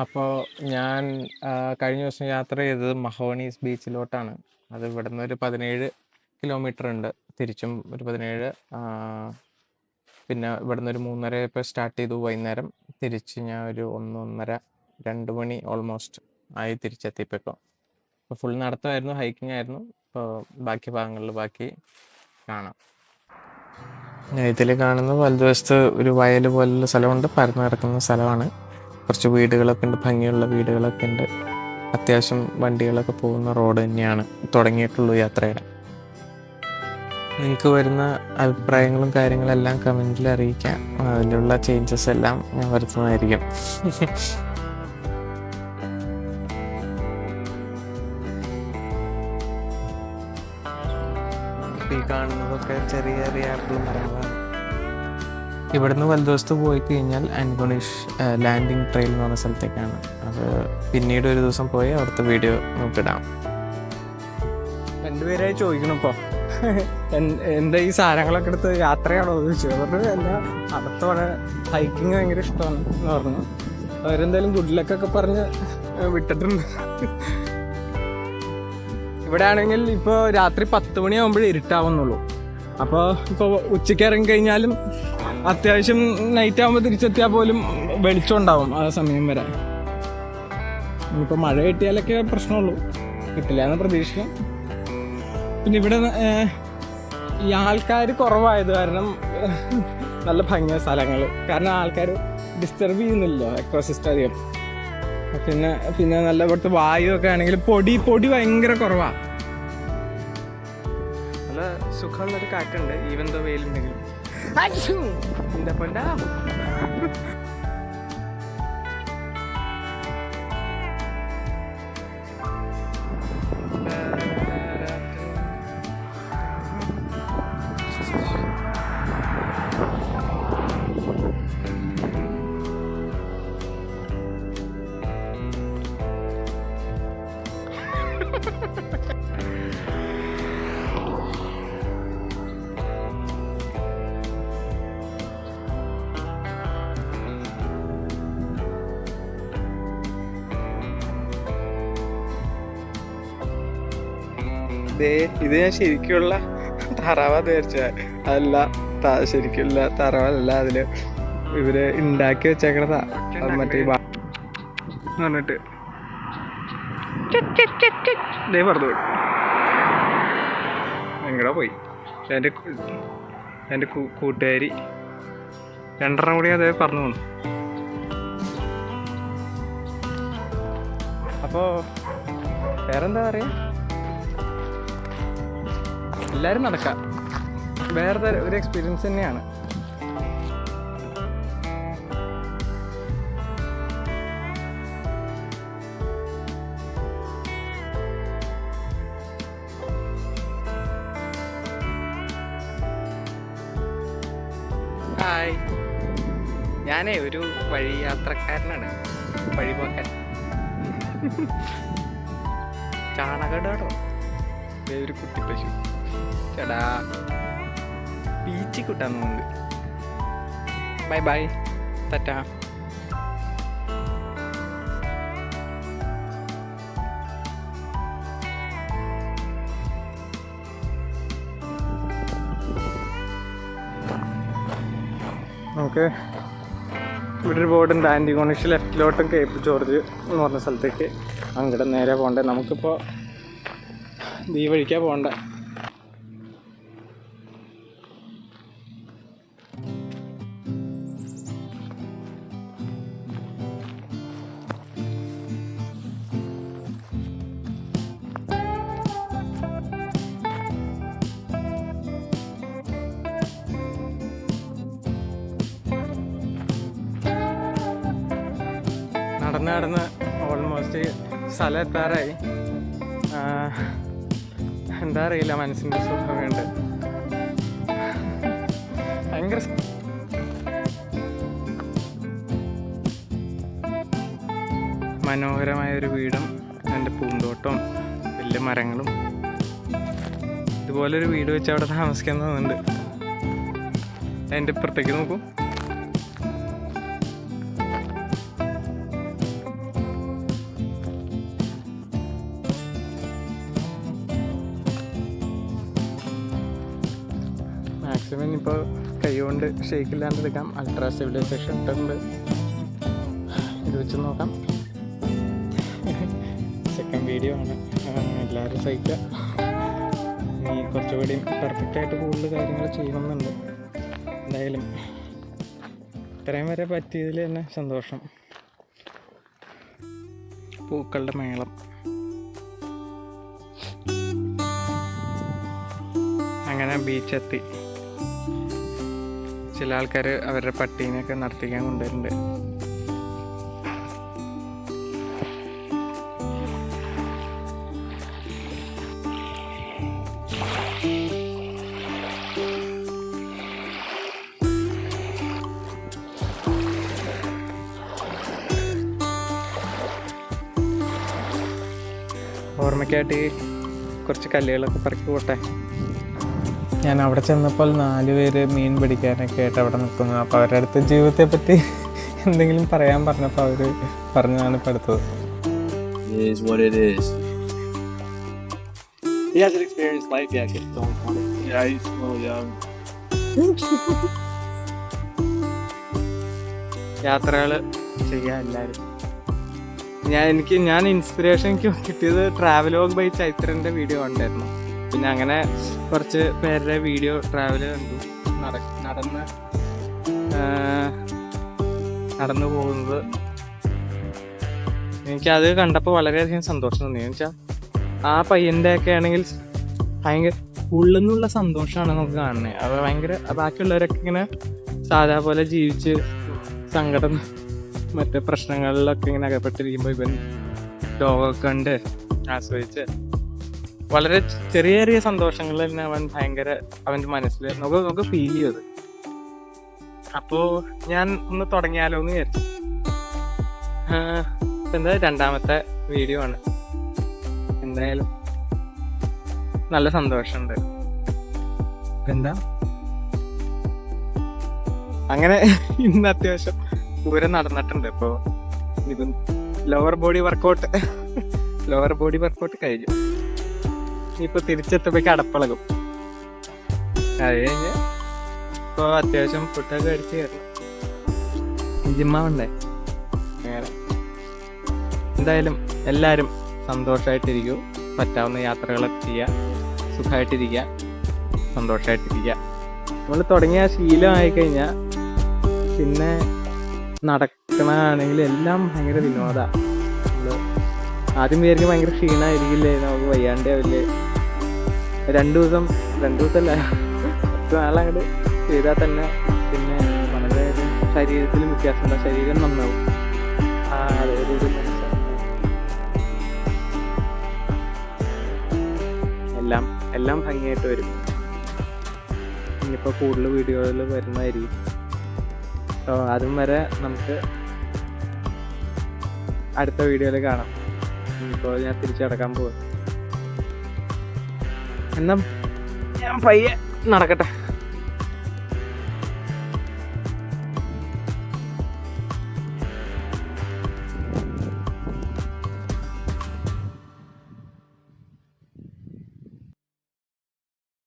അപ്പോൾ ഞാൻ കഴിഞ്ഞ ദിവസം യാത്ര ചെയ്തത് മഹോണീസ് ബീച്ചിലോട്ടാണ്. അത് ഇവിടുന്ന് ഒരു 17 കിലോമീറ്റർ ഉണ്ട്. തിരിച്ചും ഒരു 17. പിന്നെ ഇവിടുന്ന് ഒരു 3:30 സ്റ്റാർട്ട് ചെയ്തു വൈകുന്നേരം. തിരിച്ച് ഞാൻ ഒരു 1:30 2 മണി ഓൾമോസ്റ്റ് ആയി തിരിച്ചെത്തിയപ്പോൾ. ഇപ്പോൾ ഫുൾ നടത്തമായിരുന്നു, ഹൈക്കിംഗ് ആയിരുന്നു. ഇപ്പോൾ ബാക്കി ഭാഗങ്ങളിൽ ബാക്കി കാണാം. ഇതിൽ കാണുന്ന വലതുവശത്ത് ഒരു വയൽ പോലുള്ള സ്ഥലമുണ്ട്, പരന്നു കിടക്കുന്ന സ്ഥലമാണ്. കുറച്ച് വീടുകളൊക്കെ ഉണ്ട്, ഭംഗിയുള്ള വീടുകളൊക്കെ ഉണ്ട്. അത്യാവശ്യം വണ്ടികളൊക്കെ പോകുന്ന റോഡ് തന്നെയാണ്. തുടങ്ങിയിട്ടുള്ളൂ യാത്രയുടെ. നിങ്ങൾക്ക് വരുന്ന അഭിപ്രായങ്ങളും കാര്യങ്ങളെല്ലാം കമൻറ്റിൽ അറിയിക്കാം. അതിലുള്ള ചേഞ്ചസ് എല്ലാം ഞാൻ വരുത്തുന്നതായിരിക്കും. ഈ കാണുന്നതൊക്കെ ചെറിയ ചെറിയ ആപ്പിൾ മരങ്ങളാണ്. ഇവിടുന്ന് വലതുവശത്ത് പോയി കഴിഞ്ഞാൽ അൻഗുണീഷ് ലാൻഡിങ് ട്രെയിൽ എന്ന് പറഞ്ഞ സ്ഥലത്തേക്കാണ്. അത് പിന്നീട് ഒരു ദിവസം പോയി അവിടുത്തെ വീഡിയോ നോക്കിടാം. രണ്ടുപേരായി ചോദിക്കണം ഇപ്പോൾ എന്താ ഈ സാധനങ്ങളൊക്കെ എടുത്ത് യാത്രയാണോ ചോദിച്ചു. അവരുടെ എല്ലാ അടുത്തോടെ ഹൈക്കിങ് ഭയങ്കര ഇഷ്ടമാണ് എന്ന് പറഞ്ഞു. അവരെന്തായാലും ഗുഡ് ലക്കൊക്കെ പറഞ്ഞ് വിട്ടിട്ടുണ്ട്. ഇവിടെ ആണെങ്കിൽ ഇപ്പോൾ രാത്രി 10 മണിയാകുമ്പോഴേ ഇരുട്ടാവുന്നുള്ളൂ. അപ്പോൾ ഇപ്പോൾ ഉച്ചയ്ക്ക് ഇറങ്ങി കഴിഞ്ഞാലും അത്യാവശ്യം നൈറ്റ് ആകുമ്പോൾ തിരിച്ചെത്തിയാൽ പോലും വെളിച്ചം ഉണ്ടാവും ആ സമയം വരെ. ഇനിയിപ്പോൾ മഴ കിട്ടിയാലൊക്കെ പ്രശ്നമുള്ളൂ, കിട്ടില്ല എന്ന് പ്രതീക്ഷിക്കാം. പിന്നെ ഇവിടെ ഈ ആൾക്കാർ കുറവായത് കാരണം നല്ല ഭംഗിയ സ്ഥലങ്ങൾ, കാരണം ആൾക്കാർ ഡിസ്റ്റർബ് ചെയ്യുന്നില്ലല്ലോ എക്കോസിസ്റ്റം അധികം. പിന്നെ നല്ല ഇവിടുത്തെ വായു ഒക്കെ ആണെങ്കിൽ പൊടി ഭയങ്കര കുറവാണ്. നല്ല സുഖമുള്ളൊരു കാറ്റുണ്ട്, ഈവൻ ദോ വെയിലുണ്ടെങ്കിലും. എന്താ പൊന്നാ ഇത് ഞാൻ ശരിക്കുള്ള തറവ തീർച്ച അതല്ല, ശരിക്കുള്ള തറവല്ല, അതില് ഇവര് ഉണ്ടാക്കി വെച്ചേക്കണതാ. മറ്റേ പറഞ്ഞിട്ട് പറഞ്ഞു എങ്ങടാ പോയി. എൻ്റെ കൂട്ടുകാരി 2 കൂടി അതേ പറഞ്ഞു പോന്നു. അപ്പോൾ വേറെന്താ പറയാ, എല്ലാവരും നടക്കാം. വേറെ ഒരു എക്സ്പീരിയൻസ് തന്നെയാണ്. ഹായ്, ഞാനേ ഒരു വഴി യാത്രക്കാരനാണ്, വഴിപോക്കൻ. ചാണകടാടോ ഒരു കുട്ടിപ്പശു ചേടാ, പീച്ചി കൂട്ടാൻ തോന്നുന്നുണ്ട്. Bye bye, tata. നമുക്ക് ഇവിടെ ഒരു ബോർഡുണ്ട്, ആൻറ്റിഗോണിഷ് ലെഫ്റ്റിലോട്ടും കേപ്പ് ജോർജ് എന്ന് പറഞ്ഞ സ്ഥലത്തേക്ക് അങ്ങോട്ട് നേരെ പോകണ്ടേ. നമുക്കിപ്പോൾ ഈ വഴിക്കാണ് പോകണ്ടേ. നടന്ന് ഓൾമോസ്റ്റ് സ്ഥലം എത്താറായി. എന്താ അറിയില്ല, മനസ്സിൻ്റെ സുഖമൊക്കെ ഉണ്ട്. ഭയങ്കര മനോഹരമായൊരു വീടും എൻ്റെ പൂന്തോട്ടവും വലിയ മരങ്ങളും. ഇതുപോലൊരു വീട് വെച്ച് അവിടെ താമസിക്കാൻ തോന്നുന്നുണ്ട്. എൻ്റെ ഇപ്പുറത്തേക്ക് നോക്കൂ, അത്യാവശ്യം ഇനിയിപ്പോൾ കൈ കൊണ്ട് ഷേക്കില്ലാണ്ട് എടുക്കാം. അൾട്രാ സ്റ്റെബിലൈസേഷൻ ഇട്ടുണ്ട്. ഇത് വെച്ച് നോക്കാം. സെക്കൻഡ് വീഡിയോ ആണ്, എല്ലാവരും സഹിക്കുക. ഇനി കുറച്ചുകൂടി പെർഫെക്റ്റായിട്ട് കൂടുതൽ കാര്യങ്ങൾ ചെയ്യണമെന്നുണ്ട്. എന്തായാലും ഇത്രയും വരെ പറ്റിയതിൽ തന്നെ സന്തോഷം. പൂക്കളുടെ മേളം. അങ്ങനെ ബീച്ചെത്തി. ചില ആൾക്കാർ അവരുടെ പട്ടീനെയൊക്കെ നടത്തിക്കാൻ കൊണ്ടുവരുന്നുണ്ട്. ഓർമ്മയ്ക്കായിട്ട് കുറച്ച് കല്ലുകളൊക്കെ പറക്കി പോട്ടെ. ഞാൻ അവിടെ ചെന്നപ്പോൾ 4 പേര് മീൻ പിടിക്കാനൊക്കെ ആയിട്ട് അവിടെ നിൽക്കുന്നു. അപ്പോൾ അവരുടെ അടുത്ത് ജീവിതത്തെ പറ്റി എന്തെങ്കിലും പറയാൻ പറഞ്ഞപ്പോൾ അവർ പറഞ്ഞതാണ് ഇപ്പോൾ അടുത്തത്. യാത്രകൾ ചെയ്യാൻ എല്ലാവരും. ഞാൻ ഇൻസ്പിറേഷൻ എനിക്ക് കിട്ടിയത് ട്രാവലോഗ് ബൈ ചൈത്രൻ്റെ വീഡിയോ ഉണ്ടായിരുന്നു. പിന്നെ അങ്ങനെ കുറച്ച് പേരുടെ വീഡിയോ ട്രാവൽ കണ്ടു. നടന്നു പോകുന്നത് എനിക്കത് കണ്ടപ്പോൾ വളരെയധികം സന്തോഷം തോന്നി. എന്ന് വെച്ചാൽ ആ പയ്യൻ്റെ ഒക്കെ ആണെങ്കിൽ ഭയങ്കര ഉള്ളിൽ നിന്നുള്ള സന്തോഷമാണ് നമുക്ക് കാണുന്നത്. അത് ഭയങ്കര ബാക്കിയുള്ളവരൊക്കെ ഇങ്ങനെ സാധാ പോലെ ജീവിച്ച് സങ്കടം മറ്റേ പ്രശ്നങ്ങളിലൊക്കെ ഇങ്ങനെ അകപ്പെട്ടിരിക്കുമ്പോൾ ഇവൻ ലോകമൊക്കെ കണ്ട് ആസ്വദിച്ച് വളരെ ചെറിയ ചെറിയ സന്തോഷങ്ങൾ തന്നെ അവൻ ഭയങ്കര അവൻ്റെ മനസ്സിൽ നമുക്ക് ഫീൽ ചെയ്തത്. അപ്പോൾ ഞാൻ ഒന്ന് തുടങ്ങിയാലോ എന്ന് വിചാരിച്ചു. എന്താ 2ാമത്തെ വീഡിയോ ആണ്. എന്തായാലും നല്ല സന്തോഷമുണ്ട്. എന്താ അങ്ങനെ ഇന്ന് അത്യാവശ്യം ദൂരം നടന്നിട്ടുണ്ട്. ഇപ്പോൾ ഇത് ലോവർ ബോഡി വർക്കൗട്ട് കഴിഞ്ഞു. ഇപ്പോൾ തിരിച്ചെത്തുമ്പോഴേക്ക് അടപ്പളകും. അത് കഴിഞ്ഞ് ഇപ്പോൾ അത്യാവശ്യം ഫുഡൊക്കെ അടിച്ച് കയറണം. ജിമ്മാവണ്ടേ. അങ്ങനെ എന്തായാലും എല്ലാവരും സന്തോഷമായിട്ടിരിക്കൂ. പറ്റാവുന്ന യാത്രകളൊക്കെ ചെയ്യുക. സുഖമായിട്ടിരിക്കുക, സന്തോഷമായിട്ടിരിക്കുക. നമ്മൾ തുടങ്ങിയ ശീലമായി കഴിഞ്ഞാൽ പിന്നെ നടക്കണാണെങ്കിൽ എല്ലാം ഭയങ്കര വിനോദമാണ്. ആദ്യം വിചാരിക്കും ഭയങ്കര ക്ഷീണമായിരിക്കില്ലേ, നമുക്ക് വയ്യാണ്ടാവില്ലേ. 2 ദിവസമല്ല 10 നാളങ്ങോട്ട് ചെയ്താൽ തന്നെ പിന്നെ വളരെ ശരീരത്തിലും വ്യത്യാസം ഉണ്ടാവും. ശരീരം നന്നാവും. അതൊരു എല്ലാം ഭംഗിയായിട്ട് വരും. ഇനിയിപ്പോൾ കൂടുതൽ വീഡിയോകൾ വരുന്നതായിരിക്കും. അതും വരെ നമുക്ക് അടുത്ത വീഡിയോയിൽ കാണാം. ഇപ്പോൾ ഞാൻ തിരിച്ചടക്കാൻ പോകും. എന്നാ ഞാൻ പയ്യെ നടക്കട്ടെ.